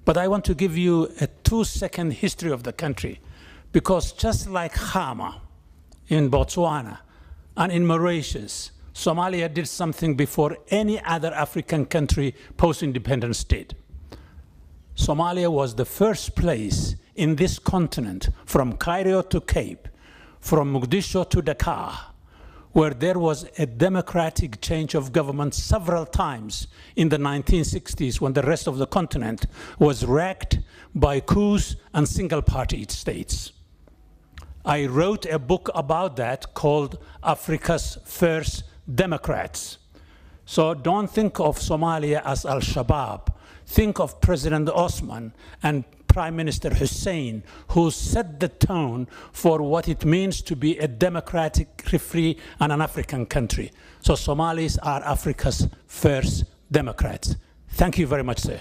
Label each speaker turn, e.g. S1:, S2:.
S1: But I want to give you a 2-second history of the country, because just like Hama in Botswana and in Mauritius, Somalia did something before any other African country post-independence did. Somalia was the first place in this continent, from Cairo to Cape, from Mogadishu to Dakar, where there was a democratic change of government several times in the 1960s, when the rest of the continent was wrecked by coups and single-party states. I wrote a book about that called Africa's First Democrats. So don't think of Somalia as Al-Shabaab. Think of President Osman and Prime Minister Hussein, who set the tone for what it means to be a democratic, free, and an African country. So Somalis are Africa's first democrats. Thank you very much, sir.